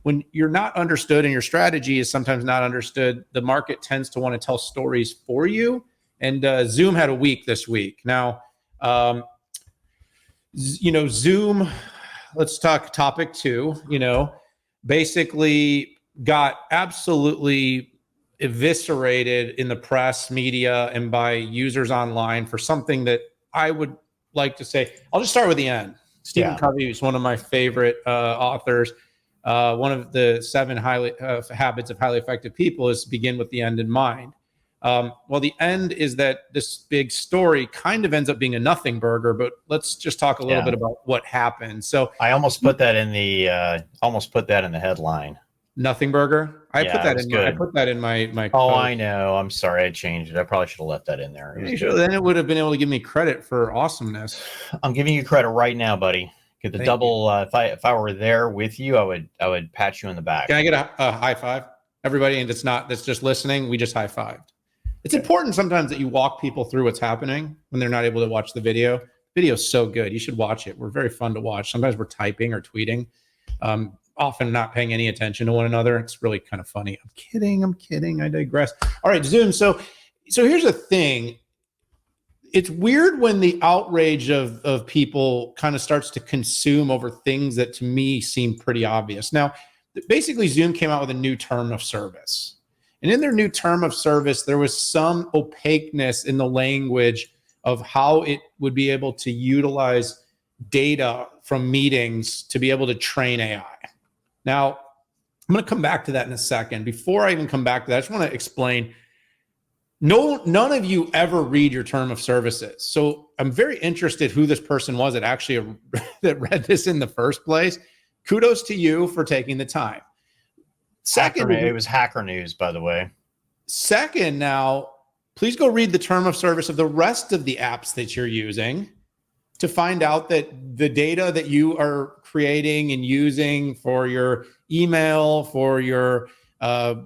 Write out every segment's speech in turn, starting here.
when you're not understood and your strategy is sometimes not understood, the market tends to want to tell stories for you. And Zoom had a week this week. Now, Zoom, let's talk topic 2, basically got absolutely eviscerated in the press, media, and by users online for something that I would like to say. I'll just start with the end. Stephen Covey is one of my favorite authors. One of the 7 habits of highly effective people is to begin with the end in mind. Well, the end is that this big story kind of ends up being a nothing burger, but let's just talk a little bit about what happened. So I almost put that in the headline. Nothing burger. I put that in my. Oh, I know. I'm sorry, I changed it. I probably should have left that in there. Then it would have been able to give me credit for awesomeness. I'm giving you credit right now, buddy. Get the double. If I were there with you, I would pat you in the back. Can I get a high five, everybody? And that's just listening. We just high fived. It's important sometimes that you walk people through what's happening when they're not able to watch the video. Video is so good. You should watch it. We're very fun to watch. Sometimes we're typing or tweeting, often not paying any attention to one another. It's really kind of funny. I'm kidding. I digress. All right, Zoom. So here's the thing. It's weird when the outrage of people kind of starts to consume over things that to me seem pretty obvious. Now, basically, Zoom came out with a new term of service. And in their new term of service, there was some opaqueness in the language of how it would be able to utilize data from meetings to be able to train AI. Now, I'm going to come back to that in a second. Before I even come back to that, I just want to explain, none of you ever read your term of services. So I'm very interested who this person was that actually that read this in the first place. Kudos to you for taking the time. Second, it was Hacker News, by the way. Second, now, please go read the term of service of the rest of the apps that you're using to find out that the data that you are creating and using for your email, for your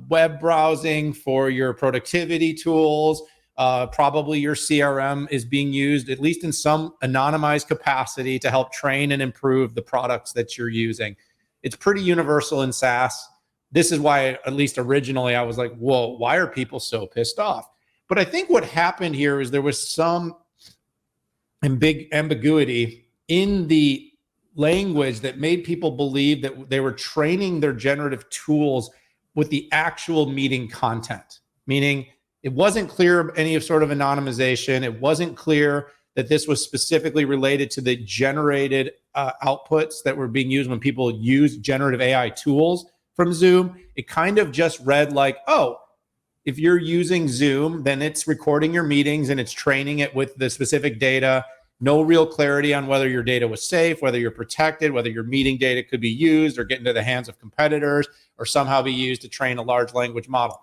web browsing, for your productivity tools, probably your CRM is being used, at least in some anonymized capacity, to help train and improve the products that you're using. It's pretty universal in SaaS. This is why, at least originally, I was like, whoa, why are people so pissed off? But I think what happened here is there was some big ambiguity in the language that made people believe that they were training their generative tools with the actual meeting content, meaning it wasn't clear any sort of anonymization. It wasn't clear that this was specifically related to the generated outputs that were being used when people use generative AI tools from Zoom. It kind of just read like, oh, if you're using Zoom, then it's recording your meetings and it's training it with the specific data. No real clarity on whether your data was safe, whether you're protected, whether your meeting data could be used or get into the hands of competitors or somehow be used to train a large language model.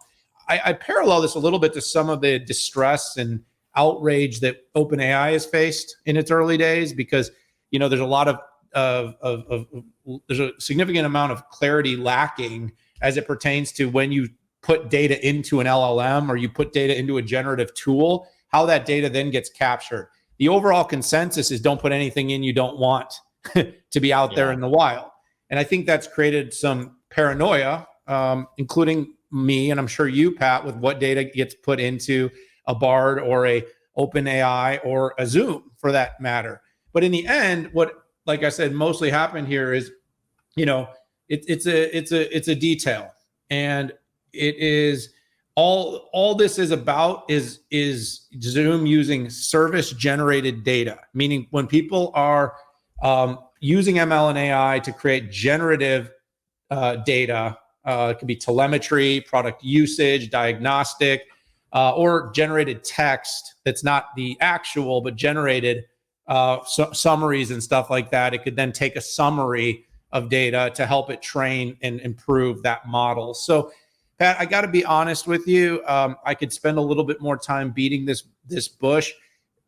I parallel this a little bit to some of the distress and outrage that OpenAI has faced in its early days, because there's a lot there's a significant amount of clarity lacking as it pertains to when you put data into an LLM or you put data into a generative tool, how that data then gets captured. The overall consensus is don't put anything in you don't want to be out there in the wild. And I think that's created some paranoia, including me, and I'm sure you, Pat, with what data gets put into a Bard or a OpenAI or a Zoom for that matter. But in the end, what, like I said, mostly happened here is, it's a detail, and it is all this is about is Zoom using service generated data, meaning when people are using ML and AI to create generative data, it could be telemetry, product usage, diagnostic, or generated text that's not the actual but generated summaries and stuff like that. It could then take a summary of data to help it train and improve that model. So, Pat, I got to be honest with you. I could spend a little bit more time beating this bush.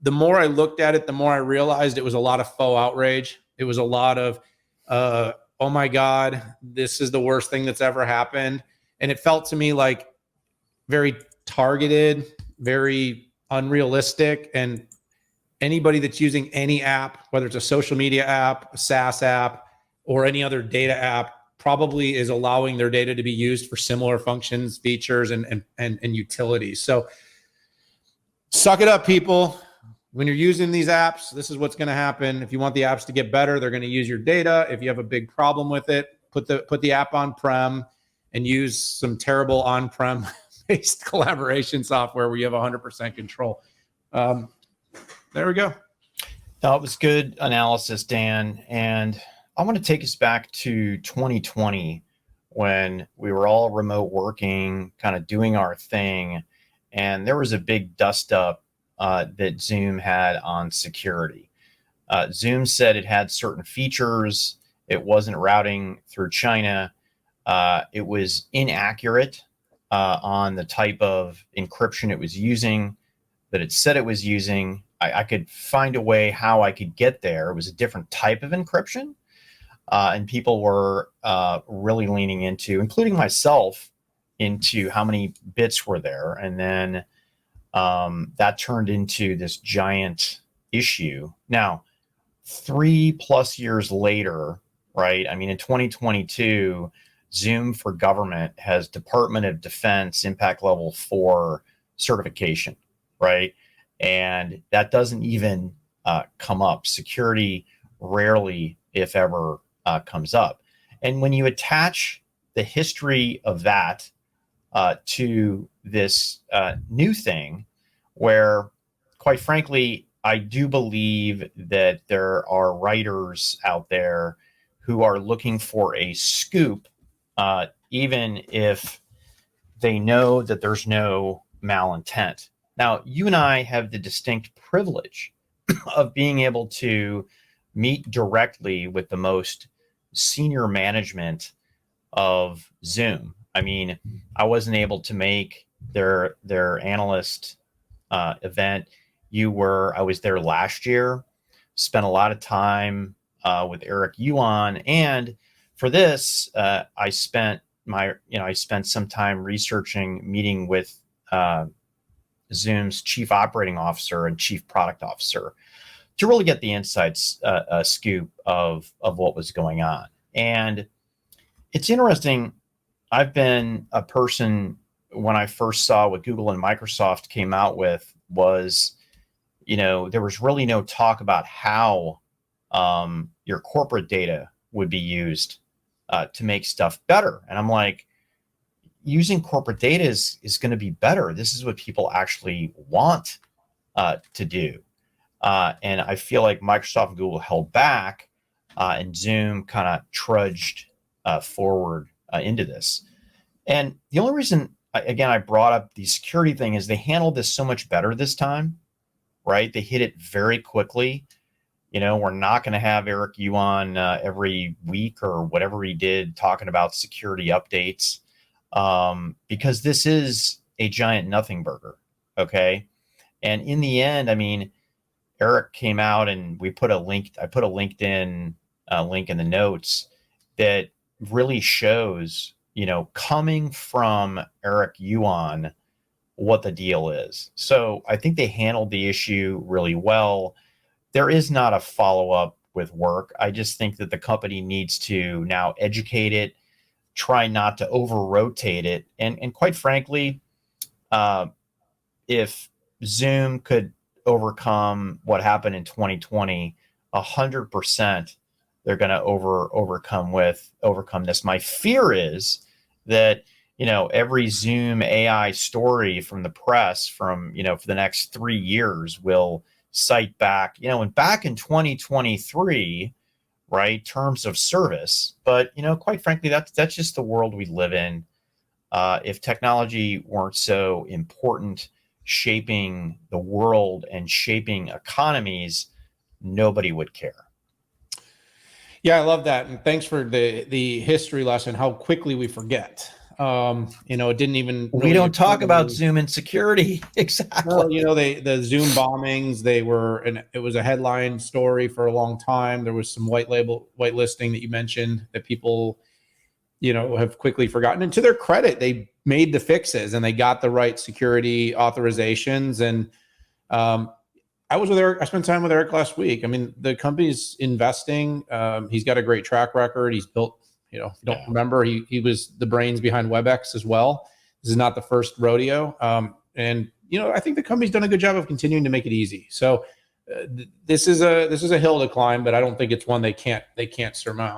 The more I looked at it, the more I realized it was a lot of faux outrage. It was a lot of, oh my God, this is the worst thing that's ever happened. And it felt to me like very targeted, very unrealistic. And anybody that's using any app, whether it's a social media app, a SaaS app, or any other data app, probably is allowing their data to be used for similar functions, features, and utilities. So suck it up, people. When you're using these apps, this is what's going to happen. If you want the apps to get better, they're going to use your data. If you have a big problem with it, put the app on-prem and use some terrible on-prem based collaboration software where you have 100% control. There we go. That was good analysis, Dan. And I want to take us back to 2020 when we were all remote working, kind of doing our thing. And there was a big dust up that Zoom had on security. Zoom said it had certain features. It wasn't routing through China. It was inaccurate on the type of encryption it was using, that it said it was using. I could find a way how I could get there. It was a different type of encryption. And people were really leaning into, including myself, into how many bits were there. And then that turned into this giant issue. Now, 3+ years later, right? I mean, in 2022, Zoom for Government has Department of Defense Impact Level 4 certification, right? And that doesn't even come up. Security rarely, if ever, comes up. And when you attach the history of that to this new thing, where, quite frankly, I do believe that there are writers out there who are looking for a scoop, even if they know that there's no malintent. Now, you and I have the distinct privilege of being able to meet directly with the most senior management of Zoom. I mean, I wasn't able to make their analyst event. I was there last year, spent a lot of time with Eric Yuan, and for this, I spent some time researching, meeting with Zoom's chief operating officer and chief product officer to really get the insights scoop of what was going on. And it's interesting. I've been a person, when I first saw what Google and Microsoft came out with, was, there was really no talk about how your corporate data would be used to make stuff better. And I'm like, using corporate data is going to be better. This is what people actually want to do. And I feel like Microsoft and Google held back, and Zoom kind of trudged forward into this. And the only reason, again, I brought up the security thing is they handled this so much better this time, right? They hit it very quickly. We're not going to have Eric Yuan every week or whatever he did talking about security updates, because this is a giant nothing burger. Okay. And in the end, I mean, Eric came out and I put a LinkedIn link in the notes that really shows, coming from Eric Yuan, what the deal is. So I think they handled the issue really well. There is not a follow-up with work. I just think that the company needs to now educate it, try not to over-rotate it. And quite frankly, if Zoom could overcome what happened in 2020, 100%, they're going to overcome this. My fear is that, every Zoom AI story from the press for the next 3 years will cite back, and back in 2023, right, terms of service. But, quite frankly, that's just the world we live in. If technology weren't so important, shaping the world and shaping economies, nobody would care. Yeah, I love that. And thanks for the history lesson, how quickly we forget. It didn't even we don't talk about Zoom and security. Exactly. Well, the Zoom bombings, it was a headline story for a long time. There was some whitelisting that you mentioned that people, have quickly forgotten. And to their credit, they made the fixes and they got the right security authorizations. And I was with Eric. I spent time with Eric last week. I mean, the company's investing. He's got a great track record. He's built You know, if you don't remember, he was the brains behind WebEx as well. This is not the first rodeo. And, you know, I think the company's done a good job of continuing to make it easy. So this is a hill to climb, but I don't think it's one they can't surmount.